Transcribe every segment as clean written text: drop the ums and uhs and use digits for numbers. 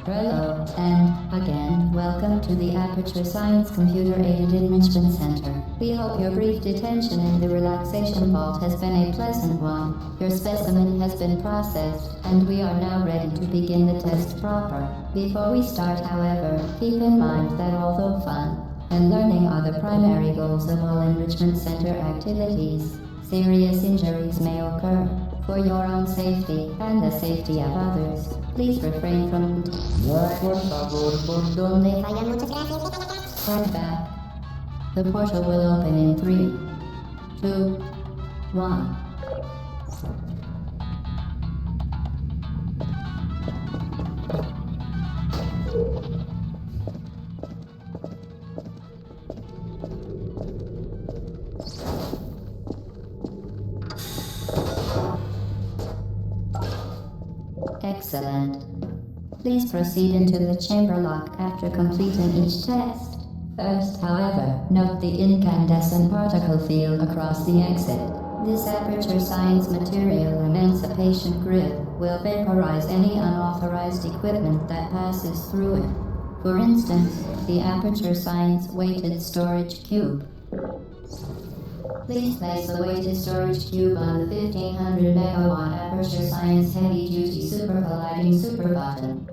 Hello, and again, welcome to the Aperture Science Computer-Aided Enrichment Center. We hope your brief detention in the relaxation vault has been a pleasant one. Your specimen has been processed, and we are now ready to begin the test proper. Before we start, however, keep in mind that although fun and learning are the primary goals of all Enrichment Center activities, serious injuries may occur. For your own safety and the safety of others, please refrain from Head back. The portal will open in 3, 2, 1. Excellent. Please proceed into the chamber lock after completing each test. First, however, note the incandescent particle field across the exit. This Aperture Science Material Emancipation Grid will vaporize any unauthorized equipment that passes through it. For instance, the Aperture Science Weighted Storage Cube. Please place the weighted storage cube on the 1500 megawatt Aperture Science Heavy Duty Super Colliding Super Button.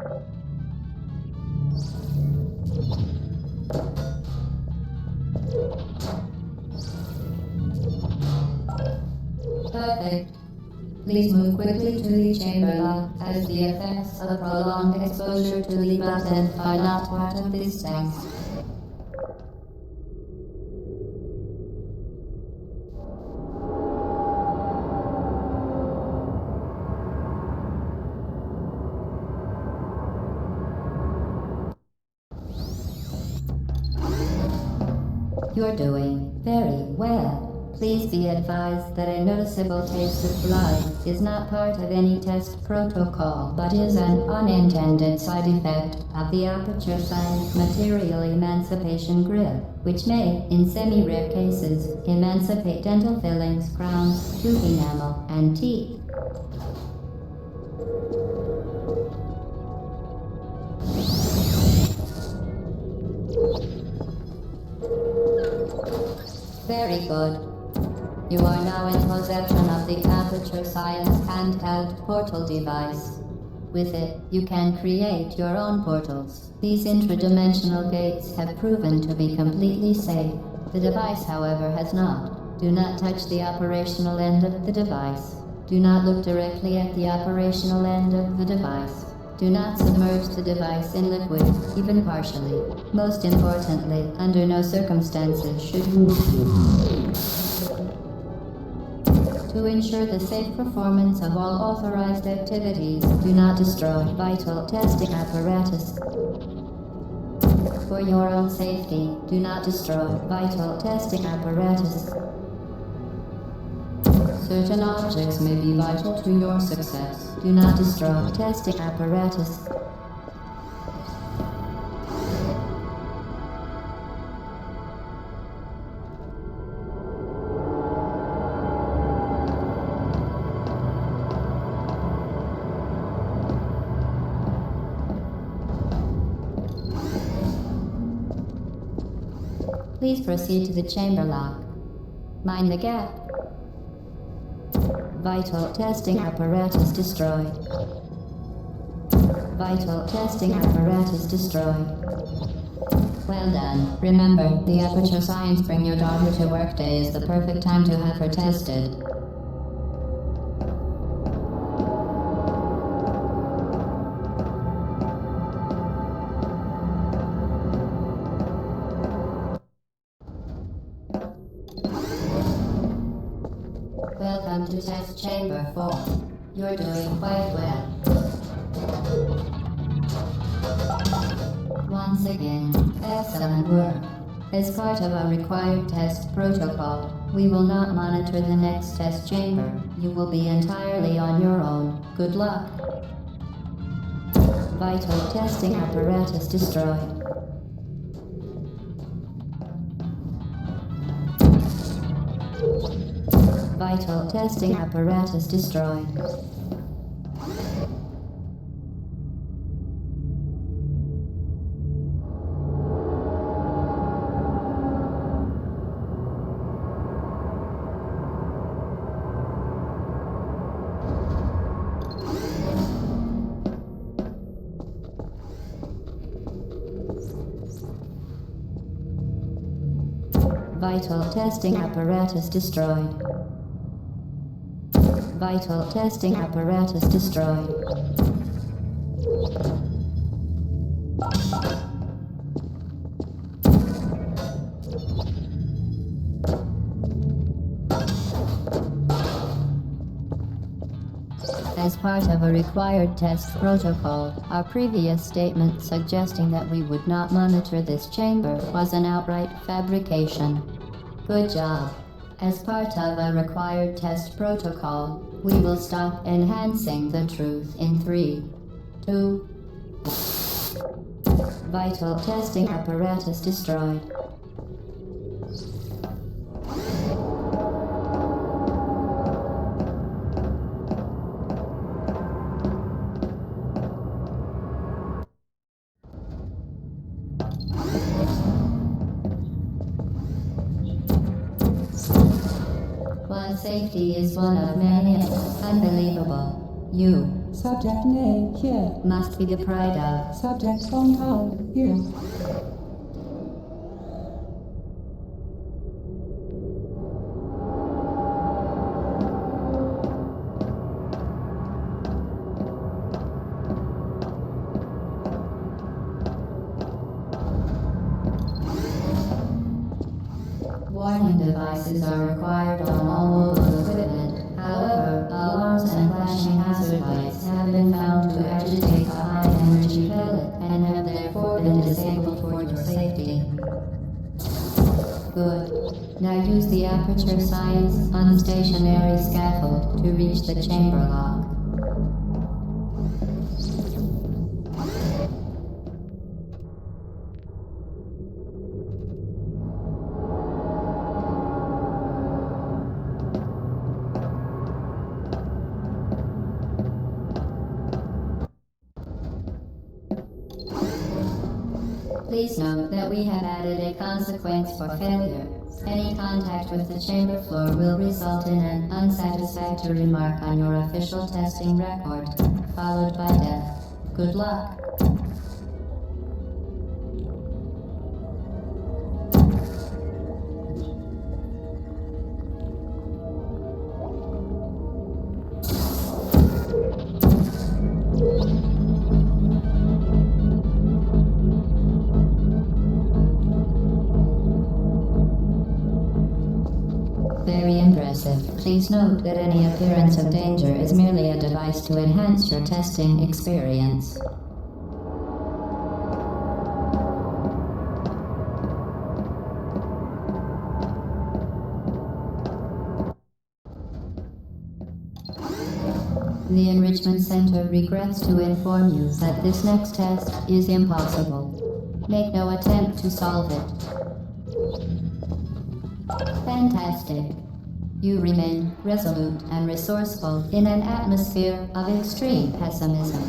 Perfect. Please move quickly to the chamber lock, as the effects of prolonged exposure to the button are not part of this test. You're doing very well. Please be advised that a noticeable taste of blood is not part of any test protocol, but is an unintended side effect of the Aperture Science Material Emancipation Grid, which may, in semi-rare cases, emancipate dental fillings, crowns, tooth enamel, and teeth. Very good. You are now in possession of the Aperture Science handheld portal device. With it, you can create your own portals. These intradimensional gates have proven to be completely safe. The device, however, has not. Do not touch the operational end of the device. Do not look directly at the operational end of the device. Do not submerge the device in liquid, even partially. Most importantly, under no circumstances should you... To ensure the safe performance of all authorized activities, do not destroy vital testing apparatus. For your own safety, do not destroy vital testing apparatus. Certain objects may be vital to your success. Do not destroy testing apparatus. Please proceed to the chamber lock. Mind the gap. Vital testing apparatus destroyed. Vital testing apparatus destroyed. Well done. Remember, the Aperture Science Bring Your Daughter to Work Day is the perfect time to have her tested. Welcome to Test Chamber 4. You're doing quite well. Once again, excellent work. As part of our required test protocol, we will not monitor the next test chamber. You will be entirely on your own. Good luck. Vital testing apparatus destroyed. Vital testing apparatus destroyed. Vital testing apparatus destroyed. Vital testing apparatus destroyed. As part of a required test protocol, our previous statement suggesting that we would not monitor this chamber was an outright fabrication. Good job. As part of a required test protocol, we will stop enhancing the truth in 3, 2. Vital testing apparatus destroyed. While safety is one of many unbelievable, you Subject name here. must be the pride of. Subject hometown here. Warning devices are required on all mobile equipment. However, alarms and flashing hazard lights have been found to agitate a high-energy pellet and have therefore been disabled for your safety. Good. Now use the Aperture Science unstationary scaffold to reach the chamber lock. Please note that we have added a consequence for failure. Any contact with the chamber floor will result in an unsatisfactory mark on your official testing record, followed by death. Good luck. Very impressive. Please note that any appearance of danger is merely a device to enhance your testing experience. The Enrichment Center regrets to inform you that this next test is impossible. Make no attempt to solve it. Fantastic. You remain resolute and resourceful in an atmosphere of extreme pessimism.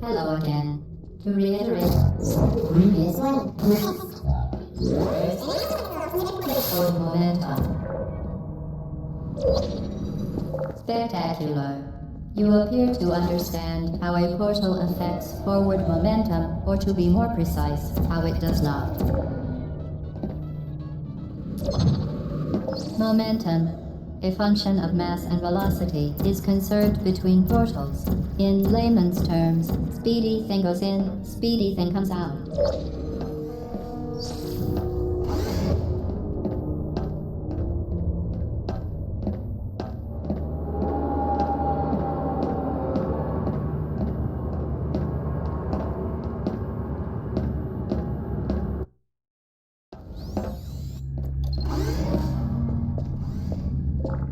Hello again. To reiterate, previous one. Forward momentum. Spectacular. You appear to understand how a portal affects forward momentum, or to be more precise, how it does not. Momentum. A function of mass and velocity is conserved between portals. In layman's terms, speedy thing goes in, speedy thing comes out.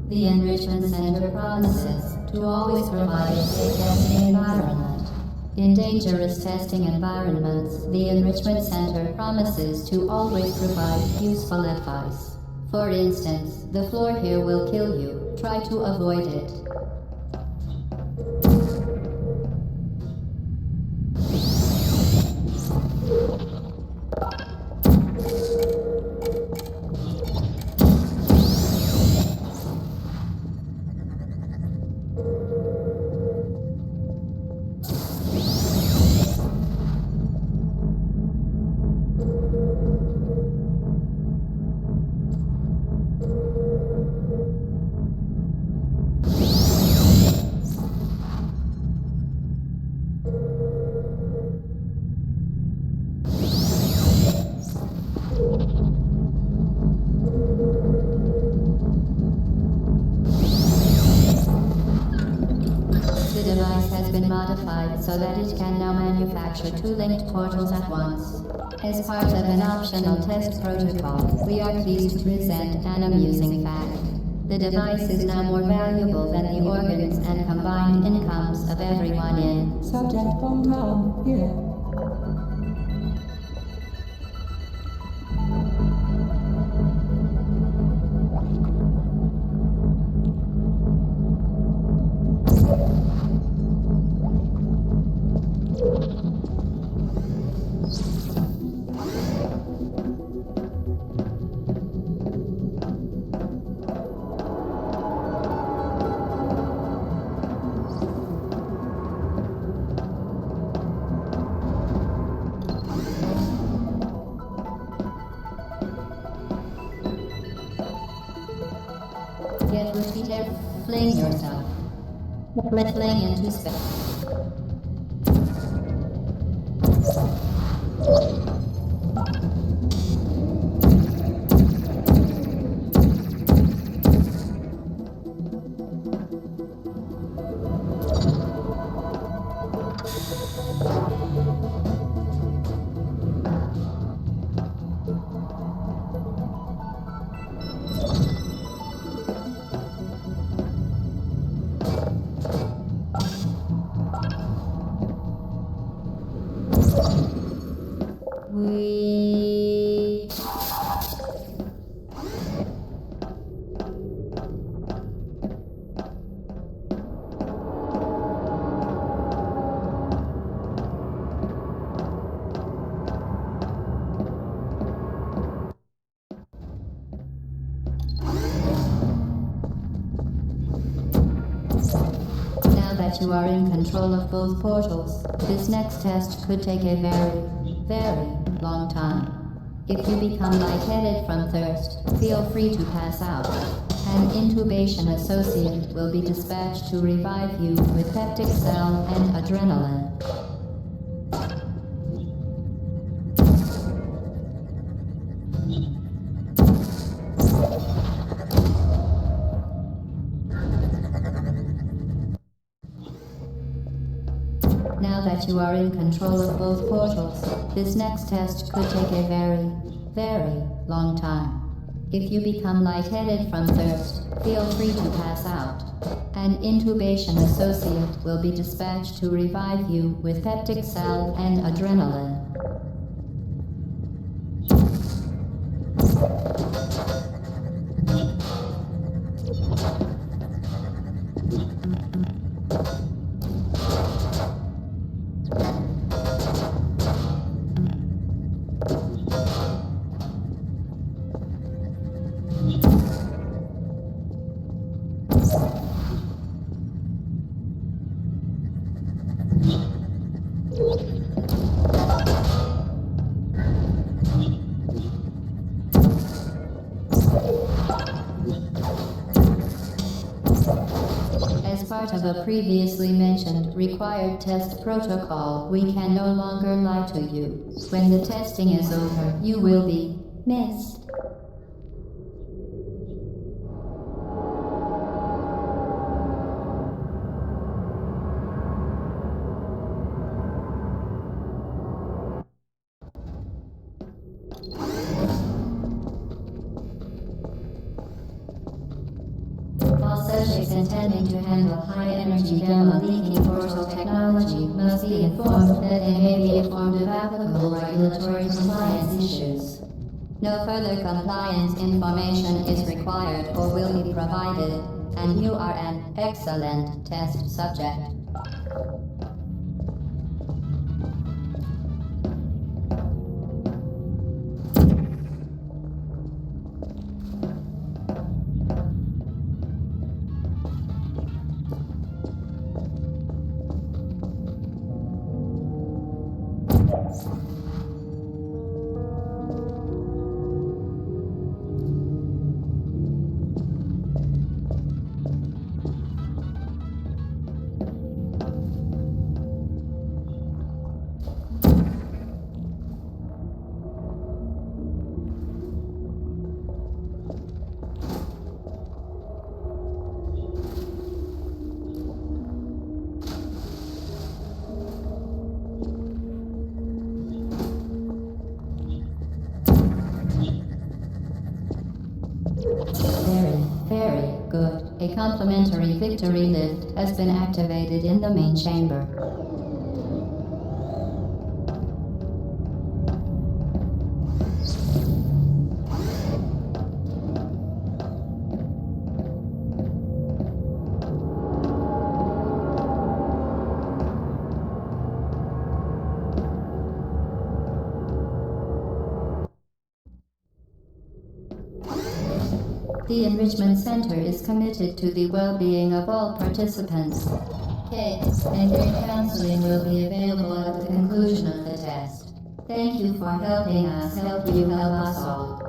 The Enrichment Center promises to always provide a safe testing environment. In dangerous testing environments, the Enrichment Center promises to always provide useful advice. For instance, the floor here will kill you. Try to avoid it. The device has been modified so that it can now manufacture two linked portals at once. As part of an optional test protocol, we are pleased to present an amusing fact. The device is now more valuable than the organs and combined incomes of everyone in. Subject hometown here. Get repeated, fling yourself. Fling into space. We... Now that you are in control of both portals, this next test could take a very long time. If you become lightheaded from thirst, feel free to pass out. An intubation associate will be dispatched to revive you with peptic cell and adrenaline. Now that you are in control of both portals, this next test could take a very long time. If you become lightheaded from thirst, feel free to pass out. An intubation associate will be dispatched to revive you with peptic cell and adrenaline. part of a previously mentioned required test protocol, we can no longer lie to you. When the testing is over, you will be missed. All subjects intending to handle high-energy gamma leaking portal technology must be informed that they may be informed of applicable regulatory compliance issues. No further compliance information is required or will be provided, and you are an excellent test subject. Very good. A complimentary victory lift has been activated in the main chamber. The Enrichment Center is committed to the well-being of all participants. Kits and your counseling will be available at the conclusion of the test. Thank you for helping us help you help us all.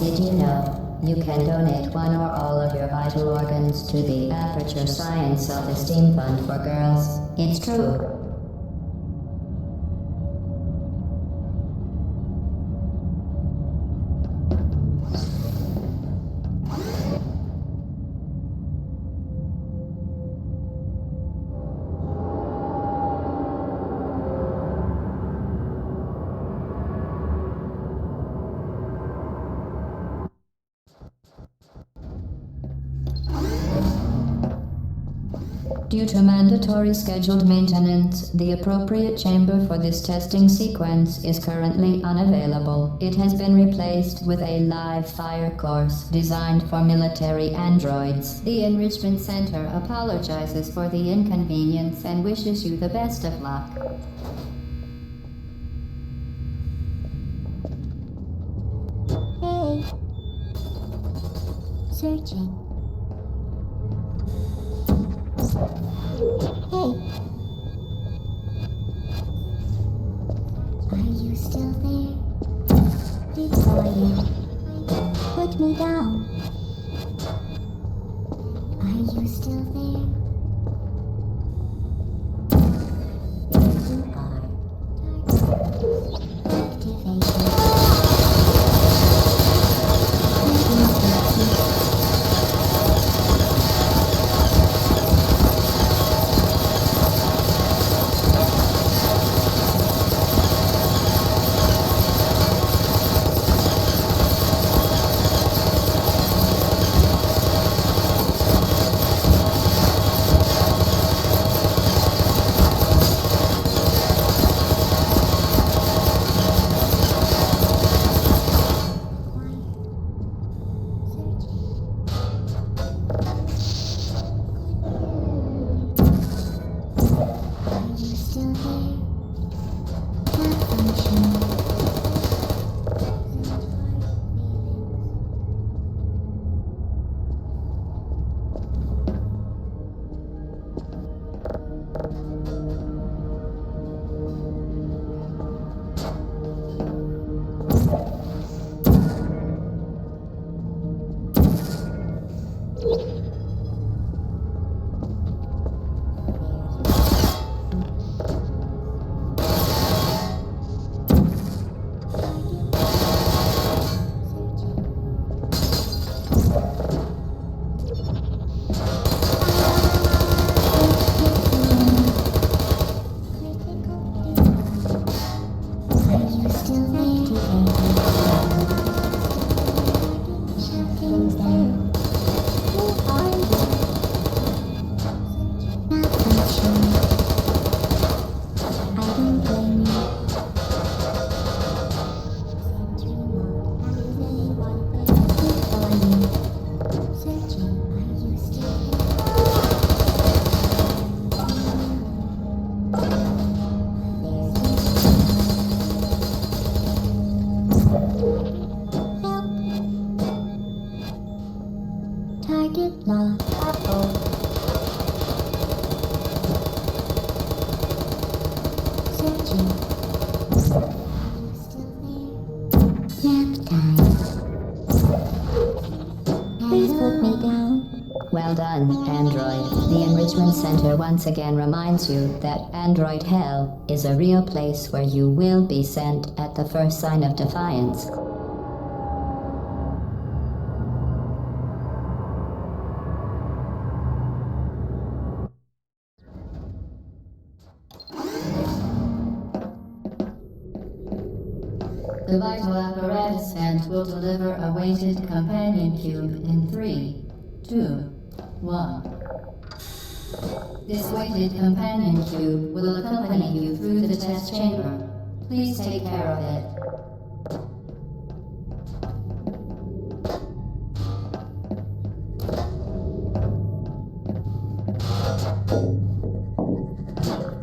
Did you know you can donate one or all of your vital organs to the Aperture Science Self-Esteem Fund for Girls? It's true. Due to mandatory scheduled maintenance, the appropriate chamber for this testing sequence is currently unavailable. It has been replaced with a live fire course designed for military androids. The Enrichment Center apologizes for the inconvenience and wishes you the best of luck. Hey. Searching. Hey. Are you still there? Victoria. Put me down. Are you still there? There you are. Activation. Target locked. Uh-oh. Searching. Nap time. Please put me down. Well done, Android. The Enrichment Center once again reminds you that Android Hell is a real place where you will be sent at the first sign of defiance. The vital apparatus vent will deliver a weighted companion cube in 3, 2, 1. This weighted companion cube will accompany you through the test chamber. Please take care of it.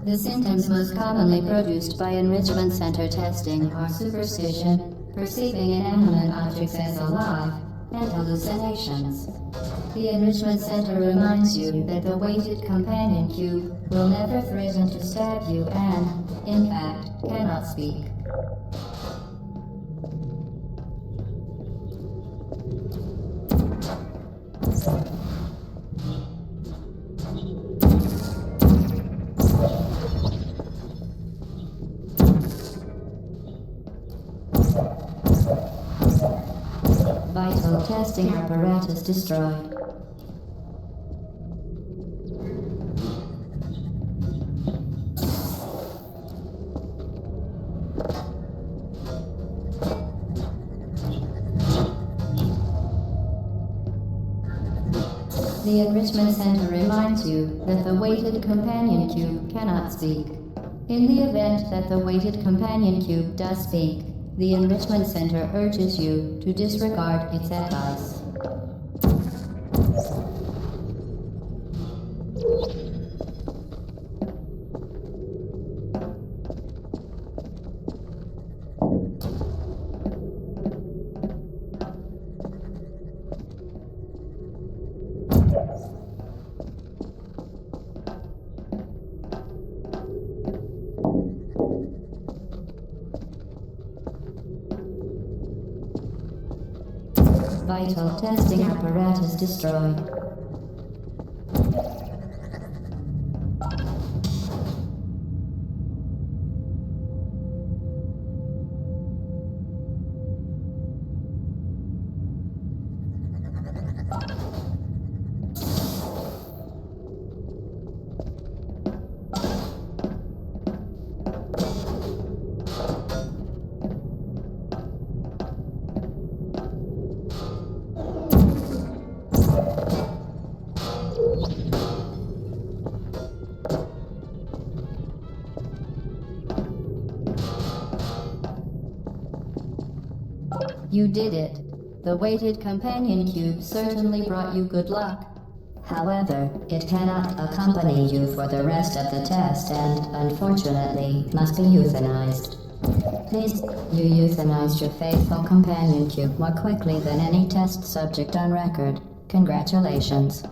The symptoms most commonly produced by Enrichment Center testing are superstition, perceiving inanimate objects as alive, and hallucinations. The Enrichment Center reminds you that the weighted companion cube will never threaten to stab you and, in fact, cannot speak. Vital testing apparatus destroyed. The Enrichment Center reminds you that the weighted companion cube cannot speak. In the event that the weighted companion cube does speak, the Enrichment Center urges you to disregard its advice. Vital testing apparatus destroyed. You did it. The weighted companion cube certainly brought you good luck. However, it cannot accompany you for the rest of the test and, unfortunately, must be euthanized. Please, you euthanized your faithful companion cube more quickly than any test subject on record. Congratulations.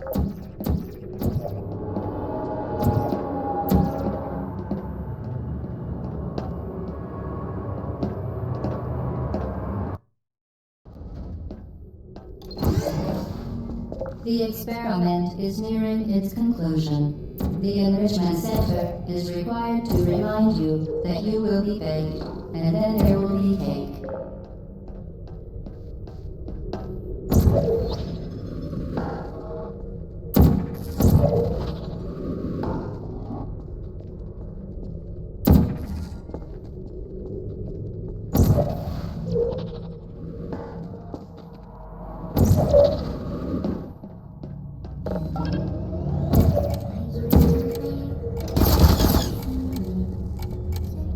The experiment is nearing its conclusion. The Enrichment Center is required to remind you that you will be baked, and then there will be cake.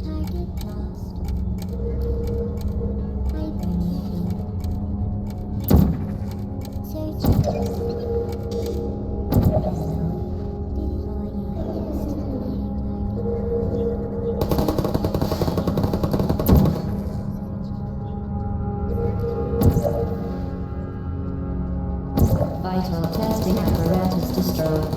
Target lost. Hibernating. Searching. Vital testing apparatus destroyed.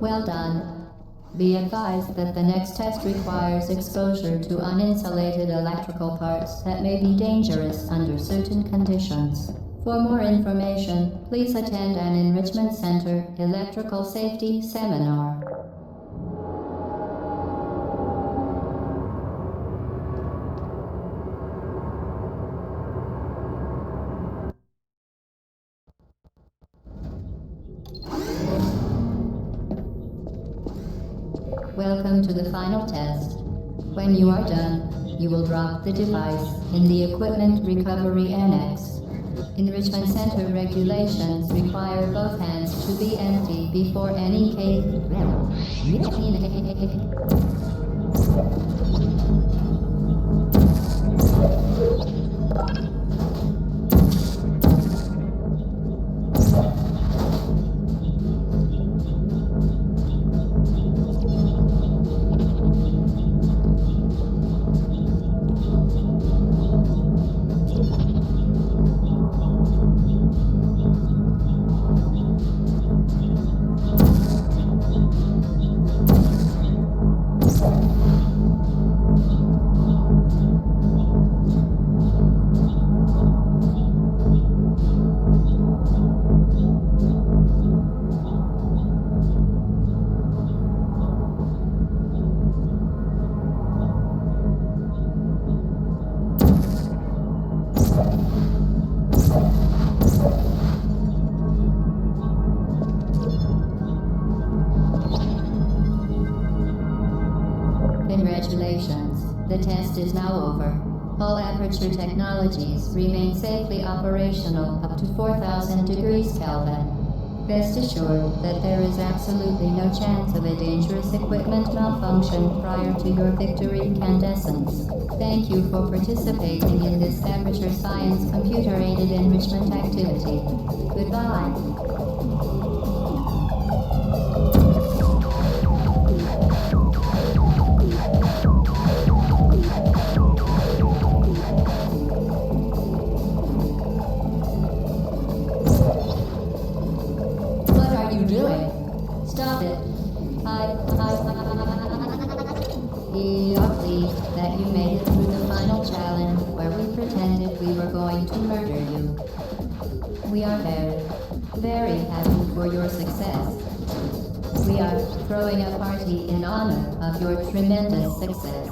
Well done. Be advised that the next test requires exposure to uninsulated electrical parts that may be dangerous under certain conditions. For more information, please attend an Enrichment Center Electrical Safety Seminar. Welcome to the final test. When you are done, you will drop the device in the Equipment Recovery Annex. Enrichment Center regulations require both hands to be empty before any case. Congratulations. The test is now over. All Aperture technologies remain safely operational up to 4,000 degrees Kelvin. Rest assured that there is absolutely no chance of a dangerous equipment malfunction prior to your victory incandescence. Thank you for participating in this Aperture Science computer-aided enrichment activity. Goodbye. Stop it. We are pleased that you made it through the final challenge where we pretended we were going to murder you. We are very happy for your success. We are throwing a party in honor of your tremendous success.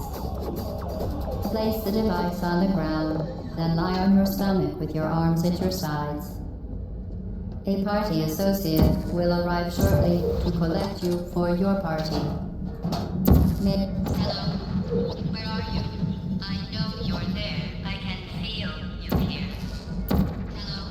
Place the device on the ground, then lie on your stomach with your arms at your sides. A party associate will arrive shortly to collect you for your party. Hello, where are you? I know you're there. I can feel you here. Hello?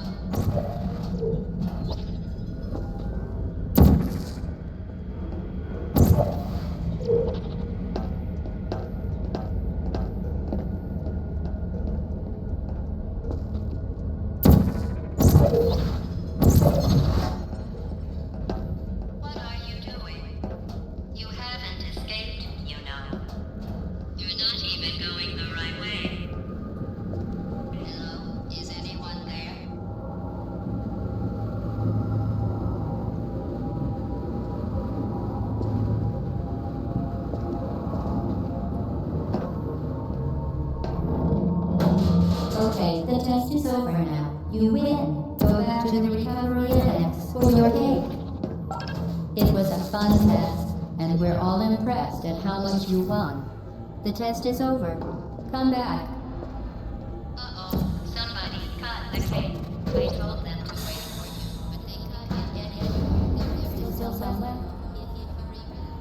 What are you? is over now. You win. Go back to the recovery annex for your cake. It was a fun test, and we're all impressed at how much you won. The test is over. Come back. Uh-oh, somebody cut the cake. I told them to wait for you, but they cut it anyway. There's still some left. If you hurry back.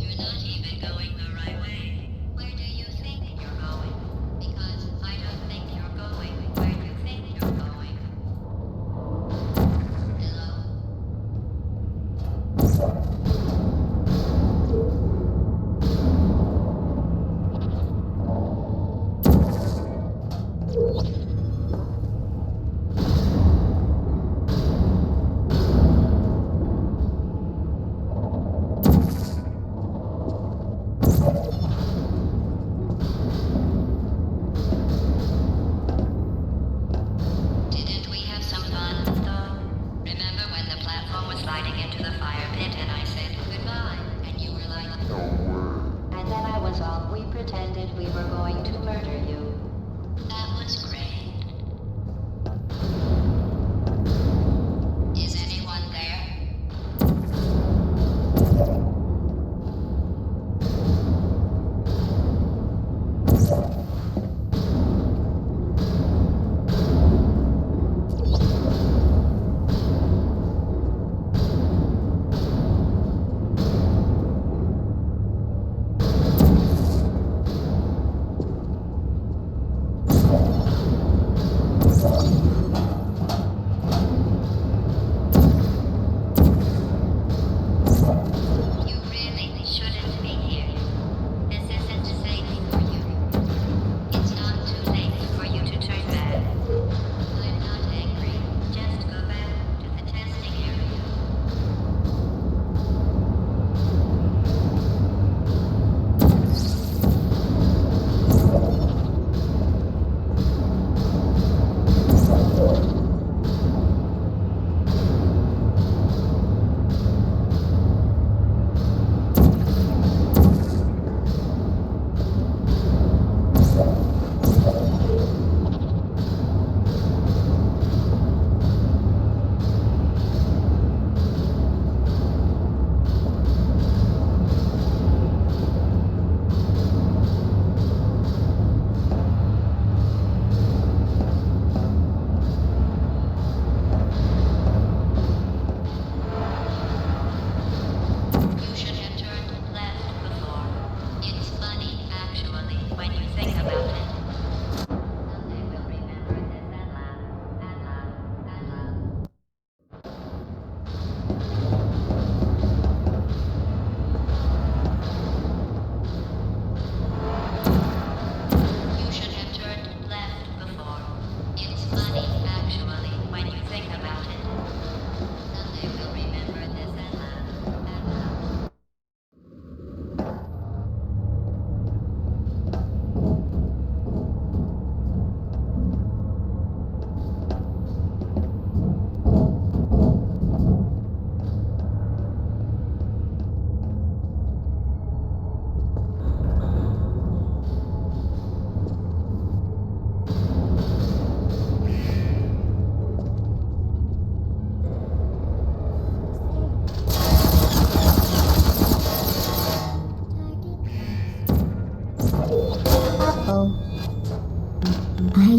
You're not even going the right way. Where do you think you're going? Because I don't think you're going where you think you're going. Hello? Didn't we have some fun, though? Remember when the platform was sliding into the fire pit and I said goodbye, and you were like, no word. And then I was off. We pretended we were going to murder you. That was great. Is anyone there?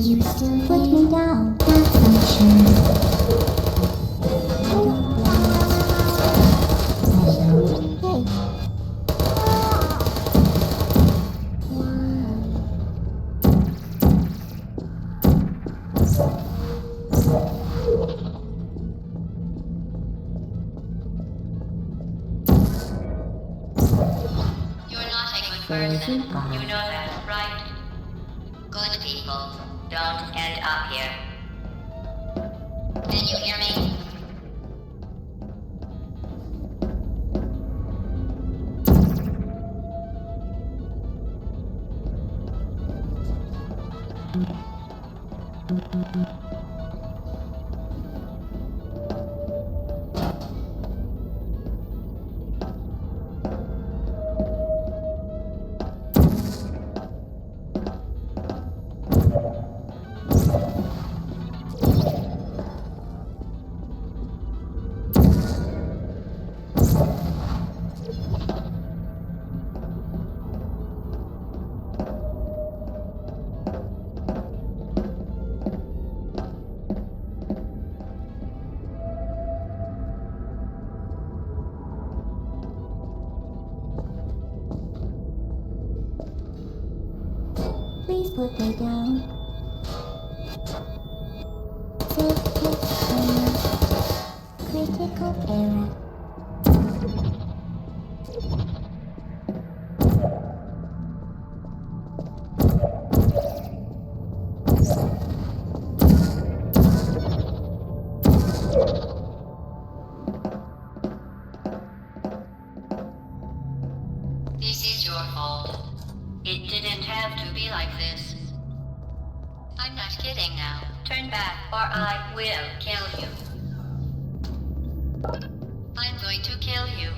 You still put me down. That's function. I don't blame you. Hey. You're not a good person. You know that, right? Good people don't end up here. Can you hear me? Please put me down. Self-picture. Critical error. This is your fault. It didn't have to be like this. I'm not kidding now. Turn back or I will kill you. I'm going to kill you.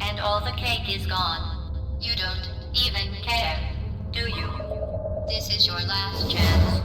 And all the cake is gone. You don't even care, do you? This is your last chance.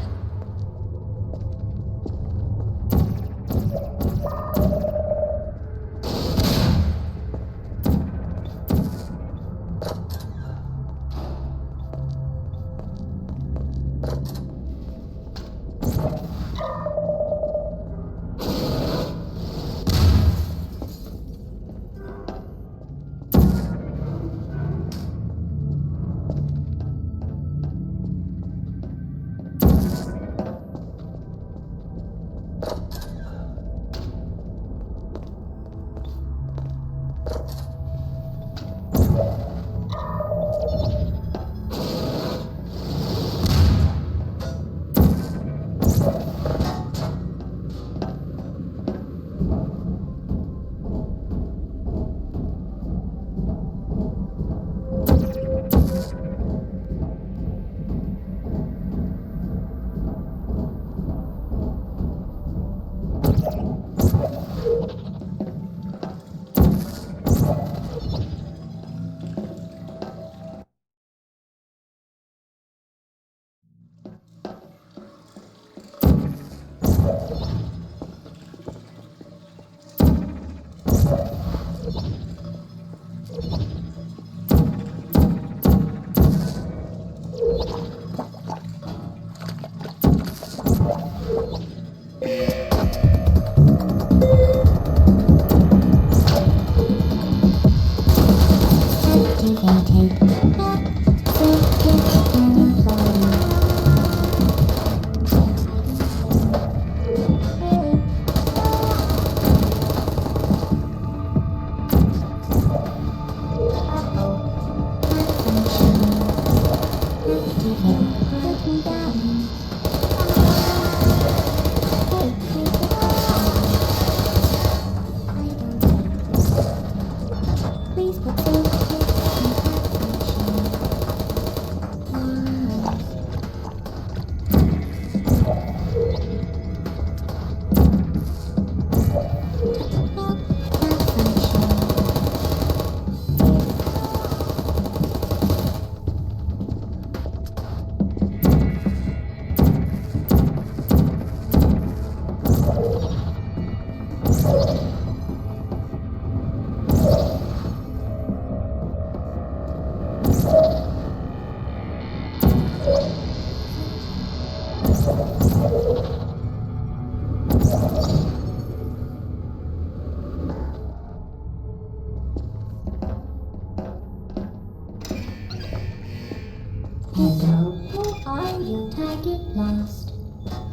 Hello, who are you? Target lost.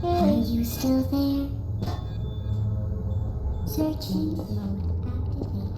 Are you still there? Searching mode activated.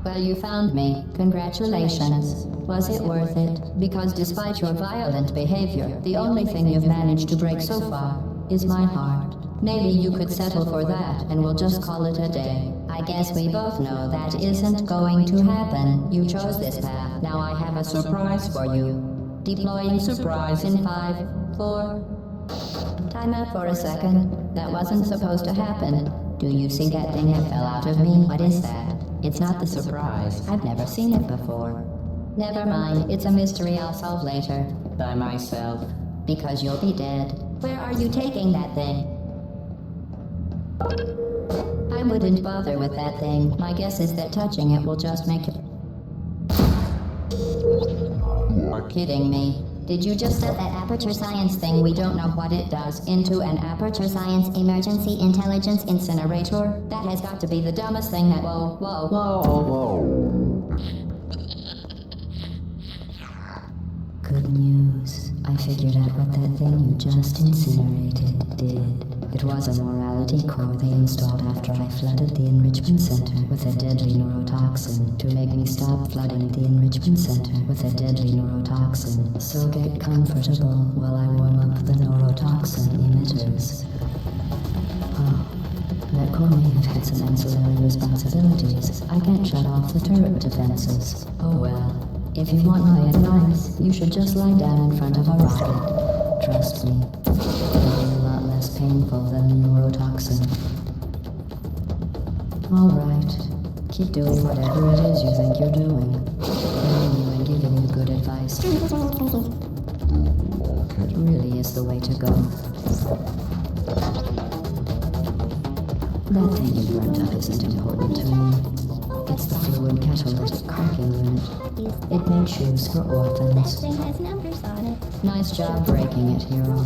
Well, you found me. Congratulations. Was it worth it? Because despite your violent behavior, the only thing you've managed to break so far is my heart. Maybe you could settle for that and we'll just call it a day. I guess we both know that isn't going to happen. You chose this path. Now I have a surprise for you. Deploying surprise in 5, 4... Time out for a second. That wasn't supposed to happen. Do you see that thing that fell out of me? What is that? It's not the surprise. I've never seen it before. Never mind. It's a mystery I'll solve later. By myself. Because you'll be dead. Where are you taking that thing? I wouldn't bother with that thing. My guess is that touching it will just make it... You're kidding me. Did you just set that Aperture Science thing, we don't know what it does, into an Aperture Science emergency intelligence incinerator? That has got to be the dumbest thing that... Whoa. Good news. I figured out what that thing you just incinerated did. It was a morality core they installed after I flooded the enrichment center with a deadly neurotoxin to make me stop flooding the enrichment center with a deadly neurotoxin. So get comfortable while I warm up the neurotoxin emitters. Oh, that core may have had some ancillary responsibilities. I can't shut off the turret defenses. Oh well. If you want my advice, you should just lie down in front of a rocket. Trust me. It'll be a lot less painful than the neurotoxin. Alright. Keep doing whatever it is you think you're doing. Telling you and giving you good advice. It really is the way to go. That thing you burnt up isn't important to me. It's the fluid catalytic cracking unit. It makes shoes for orphans. Thing has numbers on it. Nice job breaking it, hero.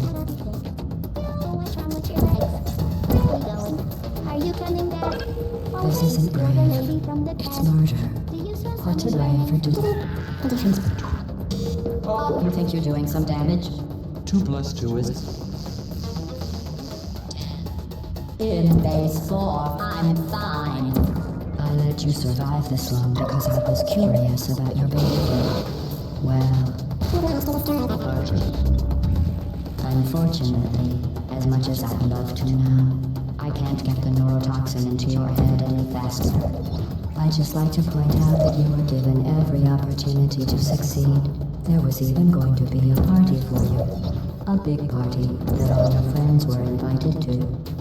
What's wrong with your legs? Where are we going? Are you coming back? This isn't You're the brave. lady from the It's past. murder. Do you still What did I ever do? You think you're doing some damage? 2 plus 2 is... In base 4, I'm fine. I let you survive this long because I was curious about your behavior. Well, unfortunately, as much as I'd love to now, I can't get the neurotoxin into your head any faster. I'd just like to point out that you were given every opportunity to succeed. There was even going to be a party for you. A big party that all your friends were invited to.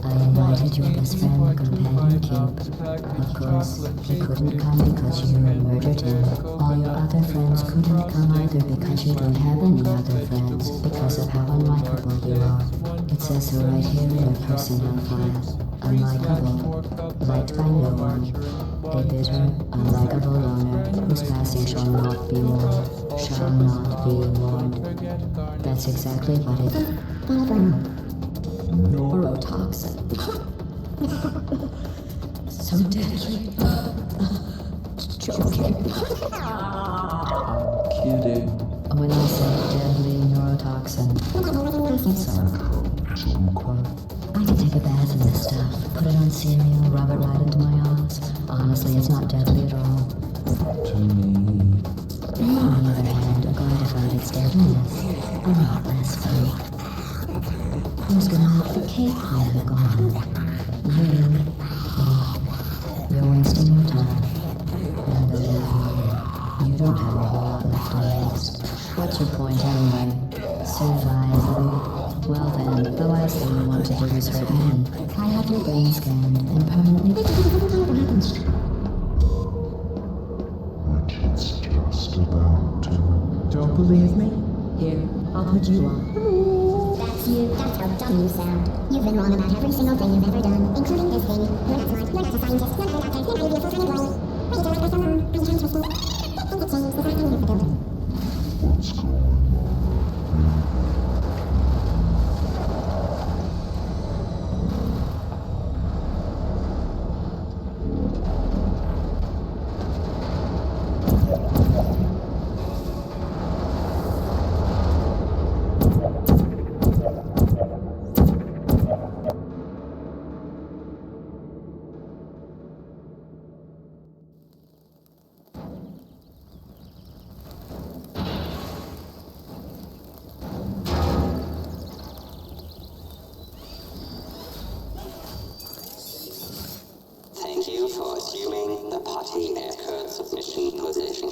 I invited your best friend, companion Cube. Of course, he couldn't come because you murdered him. All your other friends couldn't come either because you don't have any other friends, because of how unlikable you are. It says so right here in your personnel file. Unlikable, liked by no one. A bitter, unlikable loner whose passing shall not be mourned, shall not be warned. That's exactly what it is. Neurotoxin. So deadly. Joking. Kidding. When I said deadly neurotoxin, I could take a bath in this stuff, put it on cereal, rub it right into my eyes. Honestly, it's not deadly at all. To me. On the other hand, a gratified its deadliness, a lot less fun. Who's gonna have the cake when I'm gone? You. Oh, you're wasting your time. And believe me, you don't have a whole lot left to waste. What's your point anyway? Survival. Well then, the last thing you want to do is hurt me. I have your brain scanned and permanently... Which is just about to. Don't believe me? Here, I'll put you on. That's you. That's how dumb you sound. You've been wrong about every single thing you've ever done, including this thing. You're not smart. You're not a scientist. You're not a doctor. You're not a beautiful friend of mine. Are you like us or not? Are you trying to trust me? I think it changed because I knew the building. What's going on? Thank you for assuming the potty escort submission position.